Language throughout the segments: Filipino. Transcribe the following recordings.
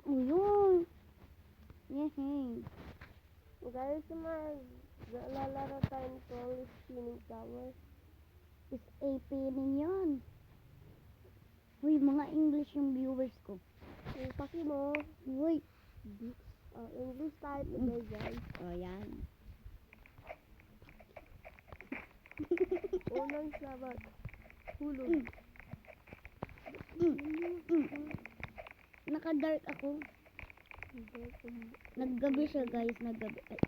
mo yun. Yehey. Guys, lalaro tayo nito spinning tower. SAP yun. Uy, mga English yung viewers ko. Yung paki mo, Uy. English type nito guys. O, yan. Unang sabat. Hulog. Naka-dark ako. Naggabi siya, guys. Naggabi. Ay.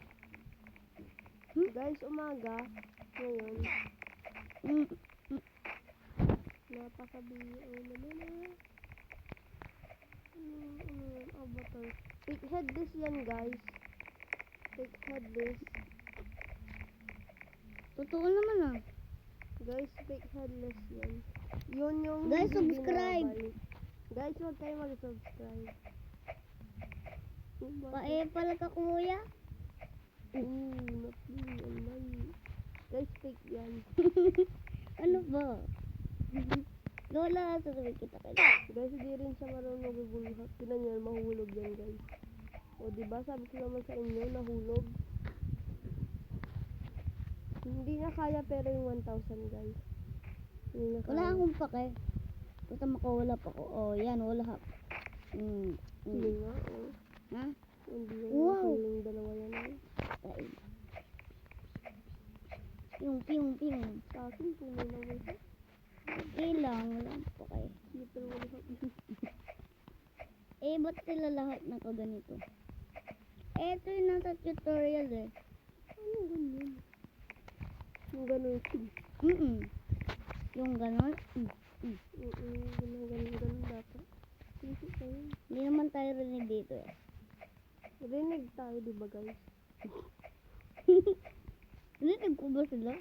Guys, umaga. Ngayon. Napakabi. Avatar. Fake headless yan, guys. Fake headless. Totoo naman ah. Guys, fake headless yan. Yun yung Guys, hindi subscribe. binabay. Guys, huwag kayo mag-subscribe. Pae pala ka, kuya. Guys, fake yan. Ano ba? Lola, sasabihin kita kayo. Guys, hindi rin siya marunong gugulhat. Tinan nyo, mahulog yan, guys. O, diba? Sabi ko naman sa inyo, nahulog. Hindi na kaya, pero yung 1,000, guys. Hindi na Wala kaya. akong pake. Basta makawala pa ko. Oh, yan, wala ha. Hindi nga, oh. Ha? Hindi nga. Wow. Yung dalawa yan, eh. Ay. Ping. Sa akin, kung may nawala. Ilang, wala akong pake. Super wala. Ba't sila lahat nakaganito? Ito yung nasa tutorial eh. Ano ganyan? Yung ganun. Yung ganon. Ganun dapat. Hindi tayo. Hindi naman tayo rinig dito eh. Rinig tayo, di ba, guys? Rinig ko ba sila?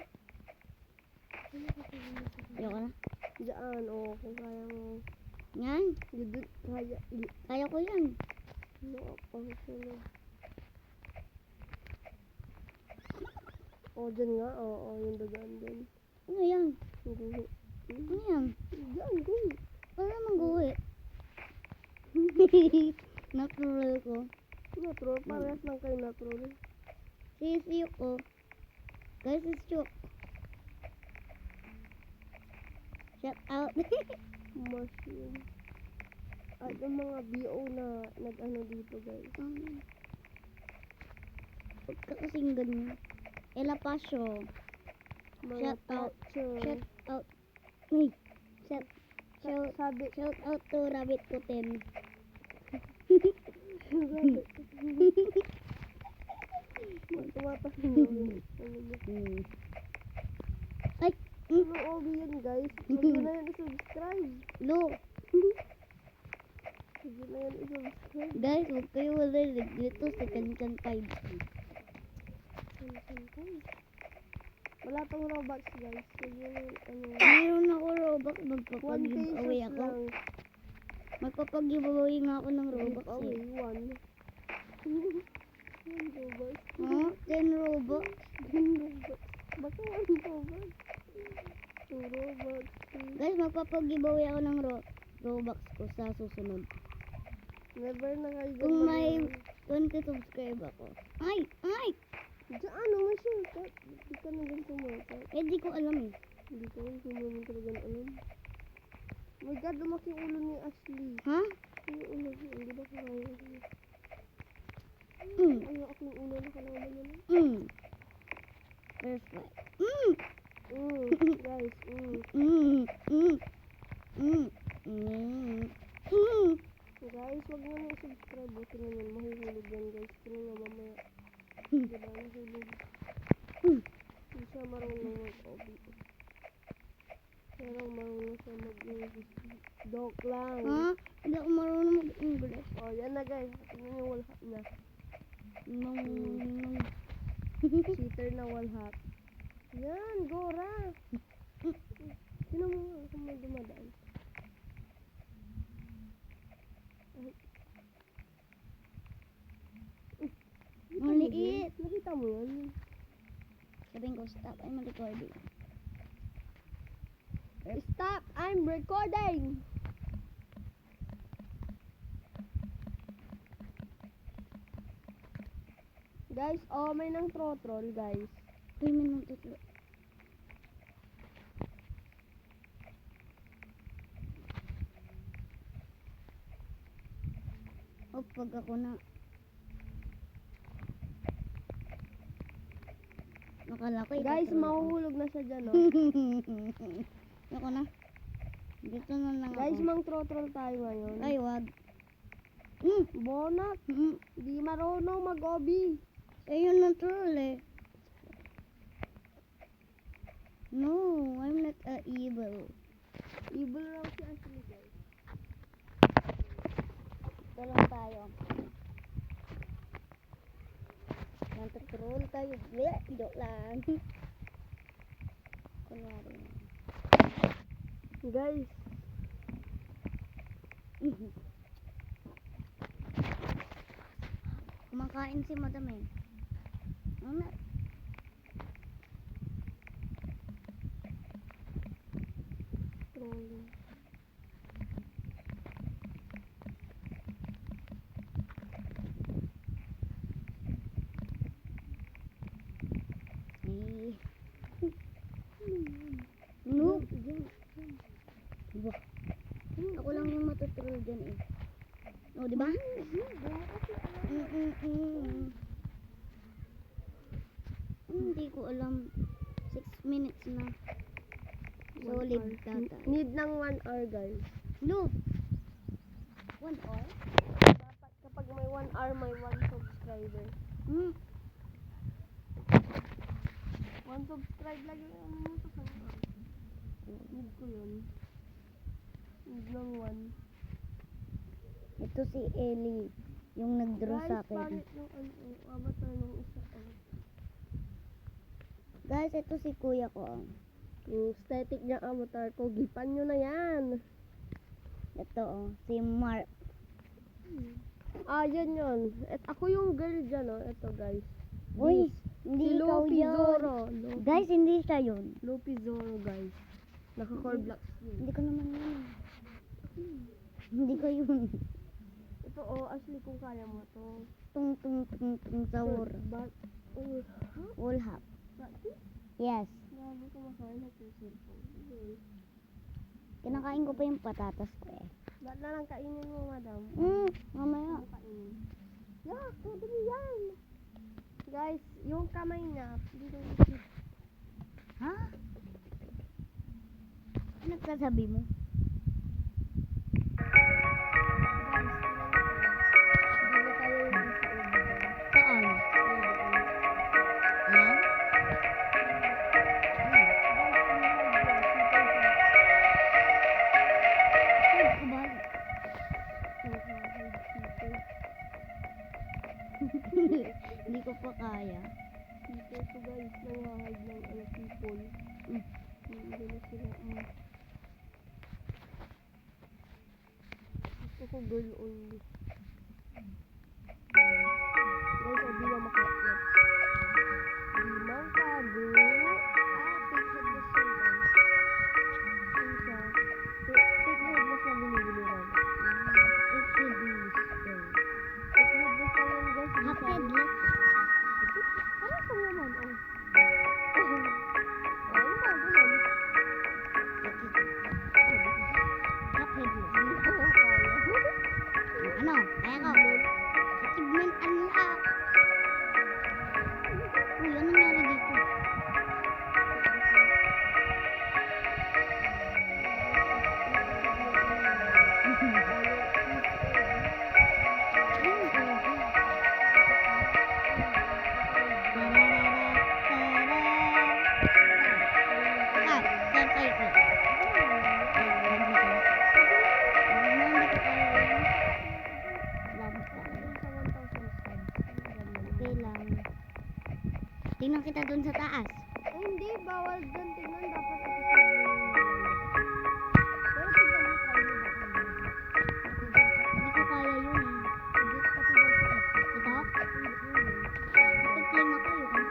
Ayoko na. Diyan, oo, kung kaya mo. Yan. Kaya. Kaya ko yan. Ano ako sila? O, dyan nga, oo, yung dagaan din. Ano yan? Yung guhi. Ano yan? Diyan, guhi. Wala namang guwi. Natural ko. Natural, parehas lang kayo natural. Sisiyo ko. Guys, it's joke. Shout out. Mushroom. At yung mga BO na nag-ano dito, guys. Huwag ka kasing ganyan. Ela Pasyo. Mga Shout out. pacho. Shout out. Uy. Shout Sabi, out to Rabbit Putin. tumatas mo. Ay. Ano OB yan, guys? Huwag nyo na yan i-subscribe. Lo. Huwag nyo na yan i-subscribe. Guys, huwag kayo wala dito sa Kankan 5. Wala pang Robux, guys. Huwag nyo na ano. Mayroon ako Robux. 1 Magpapag-giveaway pesos ako. lang. Magpapag-giveaway nga ako ng Robux Giveaway, eh. 1 Robux. Ha? 10 Robux? 10 Robux. Baka 1 Robux. 2 Robux. Guys, magpapag-giveaway ako ng Robux ko sa susunod. Never na kayo dyan Kung may mag- 20 subscribe ako. Ay! Diyan, ano may shortcut? Hindi ka na dyan sumakat. Di ko alam eh. Hindi ko rin sumaman talaga alam. Oh my God, lumaki yung ulo ni Ashley. Ha? Yung ulo niya, hindi ba karaya niya? Mm. Ay, ako yung ulo na kalaban niya na. Perfect. Guys, Guys, wag nyo na i-subscribe. Buti na yun, mahuhulog yan, guys. Tingnan nyo mamaya. Diba, nahulog. Hindi siya marunong mag-OB. Pero marunong siya mag-English. Joke lang. Ha? Hindi ako marunong mag-English. Oh, yan na, guys. Tingnan nyo, wall hat na. Cheater na wall hat. Yan, Gora. Tingnan mo nga kung may dumadaan. Maliit. Nakita mo yan? Sabihin ko, stop. I'm recording. Stop! I'm recording! Guys, oh, may nang throttle, guys. 3 minutos. O, pag ako na. Nakala ko Guys, itatrol ko. mahuhulog na siya dyan, oh. Ako na. Dito na lang Guys, ako. mang throttle tayo ngayon. Ay, wag. Bonat, di marunong mag-obi. Ayun na troll eh. No, I'm not evil. Evil raw si Ashley, guys. Dalawang tayo. Nantatrol tayo. Bleh, joke lang. Kunwari na. Guys, Kumakain si madam eh. Ano? trolling. Eh. No. Wah. Ako lang yung matutrol dyan eh. O, diba? Hindi ko alam. 6 minutes na. Solid data. Need ng 1 hour, guys. No. 1 hour? Dapat kapag may 1 hour, may 1 subscriber. 1 subscribe lang yung ano mo sa kanila. Need ko yun. Need ng 1. Ito si Ellie. Yung nag-draw sa Guys, akin. pangit yung ano, avatar ng isa. Guys, ito si kuya ko. Yung aesthetic niya avatar ko, gipan nyo na yan. Ito si Mark. Ah, yan yun. At ako yung girl dyan, oh. Ito, guys. Uy, Si hindi ikaw Lupi yun. Zoro. Guys, hindi siya yun. Lupi Zoro, guys. Naka-core blocks yun. Hindi ko naman yun. Hindi ko yun. Ito, oh, Ashley, kung kaya mo to. Tung tung tung tung sahur. But, oh, Wall hop. bakit? Yes. Grabe, kumakain na yung cellphone. Okay. Kinakain ko pa yung patatas ko eh. Ba't na lang kainin mo, madam? Mamaya. Ano kainin? Yak, madali yan. Guys, yung kamay niya, dito. Ha? Ano nagsasabi mo? Saan? Ayan? Saan ko ba? Hindi ko pa kaya. People ko, guys, nangahag ng people. Hindi na sila. Gusto ko girl only. Guys, di ba makakyat? Di makago. Picture this one, guys. Ano siya? Picture this na binibili rin. It should be still. Picture this na lang, guys. Half headless. Parang sa naman, oh. Ano ba, ganun? Half headless. Hindi ko lang kaya. Ano? Kaya ko. Achievement unlock. Uy, ano nangyari dito? Okay lang. Tingnan kita dun sa taas. Ay, hindi. Bawal dyan. Tingnan. Dapat episode mo yung pero tignan mo. Try mo ba kung Hindi ko kaya yun eh. edit pati dyan sa episode. Ito? Nag-claim ako yun.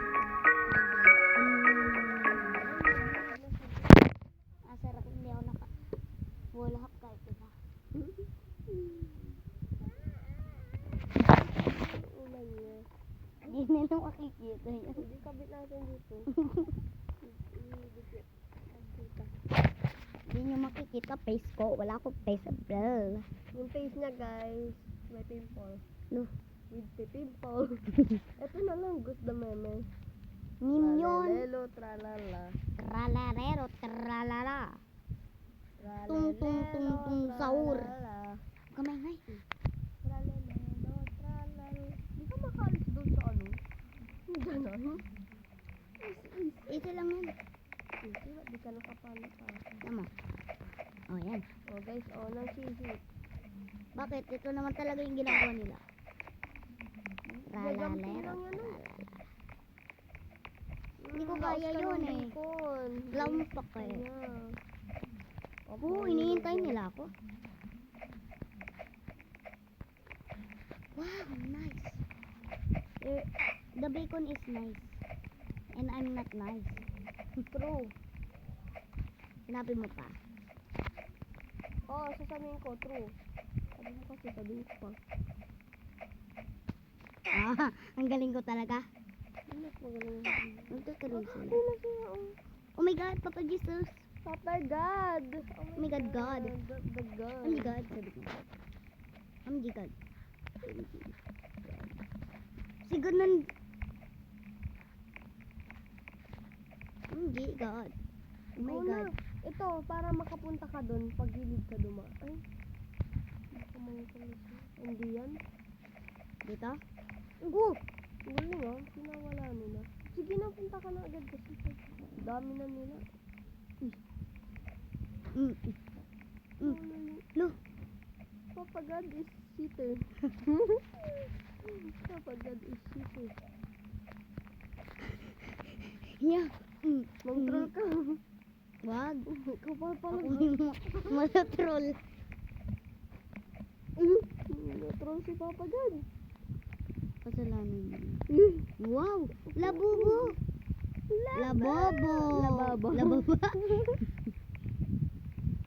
Sarap hindi ako naka wall hop kahit isa. Ulan niya. Hindi Hindi nila makikita yan. Hindi kabit natin dito. Dikit. Kita. Hindi nyo makikita face ko. Wala akong face, bro. Yung face niya guys, may pimple. No. With the pimple. Ito na lang, gusto meme. Minion. Tralalelo, tralala. Tralarero, tralala. Tung, tung, tung, tung, saur. Kamay ngay. Tralalelo, tralala. Di ka makaalis doon sa ano? Diyan na. Ito lang yan. Di ka nakapala pa. Tama. Oh, yan. Oh guys, oh, nang sisi. Bakit? Ito naman talaga yung ginagawa nila. Gagampi Tralalero, lang yan, tralala. Hindi ko kaya yun eh. Lampak eh. Oo, iniintay nila ako. Wow, nice. The bacon is nice. And I'm not nice. True. Sinabi mo pa. Oh, sasabihin ko, true. Sabi mo kasi, sabihin ko pa. Ah, ang galing ko talaga. Ano mas magaling? Magtutuloy sila. Ano na siya? Oh my God, Papa Jesus. Papa God! Oh my God, God. The God. Oh my God, sabi ko. Oh my God. Siguro nan... Oh my God. Oh my Oo God. na. Ito, para makapunta ka doon, pagilid ka duma. Ay. Baka mangisalis. Hindi yan. Dito? Go! Galing ah. Pinawala nila. Sige na, punta ka na agad kasi. Dami na nila. No. Papa God is cheater. Papa God is cheater. Yeah. Mag-troll ka. Wag. Ikaw pa pala. Ako yung matatroll. Na-troll si Papa God. Kasalanan mo. Wow! Labubo! Labobo! Lababo. Lababo.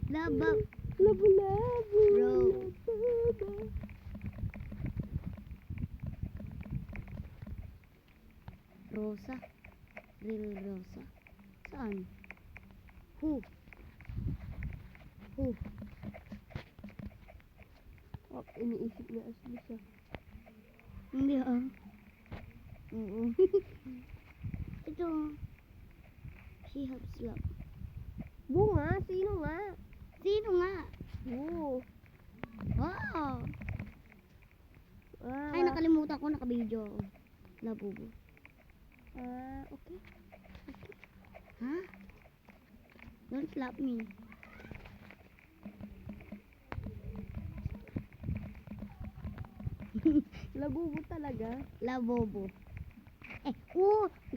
Labab. Labo-labo. Bro. Lababo. Rosa. Real Rosa. Saan? Who? Who? Oh, iniisip niya Ashley siya. Hindi ah. Oo. Ito. She helps love. Bunga? Sino nga? Sino nga? Oo. Wow! Ah, Ay, nakalimutan ko. Naka-video ako. Labubo. Okay. Ha? Don't slap me. Labubo talaga. Labobo.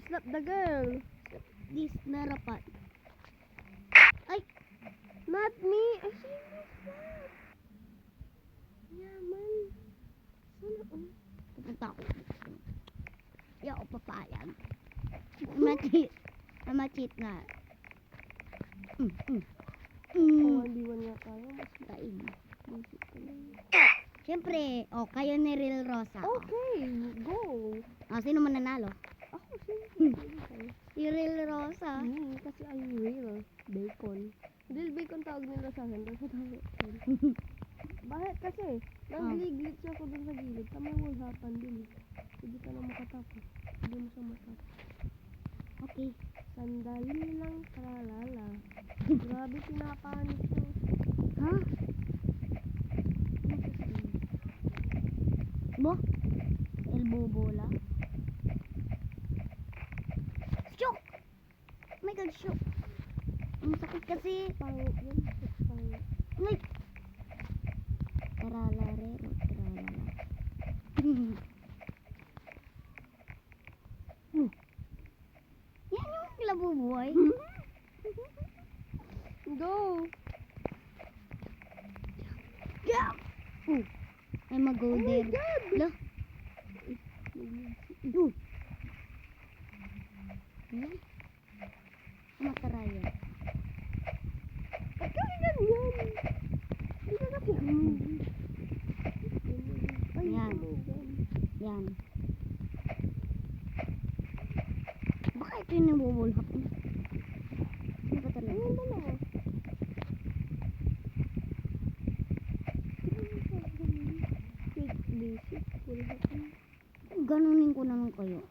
Slap the girl. This narapat. Ay! Not me. Ay, sino slap? Yaman. Sana oh. Pupunta ako. Hindi ako papayag. Ma-cheat. Ma-cheat nga. Oh, hindi man nga kaya. Mas Kain. basic ka lang. Siyempre, kayo ni Real Rosa. Okay, go. Sino mananalo? Ako, siyempre. Si Real Rosa. Kasi ay real bacon. Real bacon tawag nila sa akin. Dapat tawag. Bakit kasi? Nag-glitch ako dun sa gilid. Tama will happen din. Hindi ka na makatapos. Hindi mo siya matapos. Okay. Sandali lang, tralala. Grabe, pinapanik ko. Ha? Bo? Elbow bola? Shock! Oh my God, shock! Ang sakit kasi. Pangit yun. Pangit. Ay! Tralarero, tralala. Yan yung labuboy. Go! Yeah! I'm a go Oh my there. God! Lo. Matarayan. Ba't kasi ganyan? Hindi ka kasi Ay, Yan. oh my God. Yan. ito yung nabubulhak niya. Ano ba talaga? Ayun ba naman? Fake basic. Wala ka. Ganunin ko naman kayo.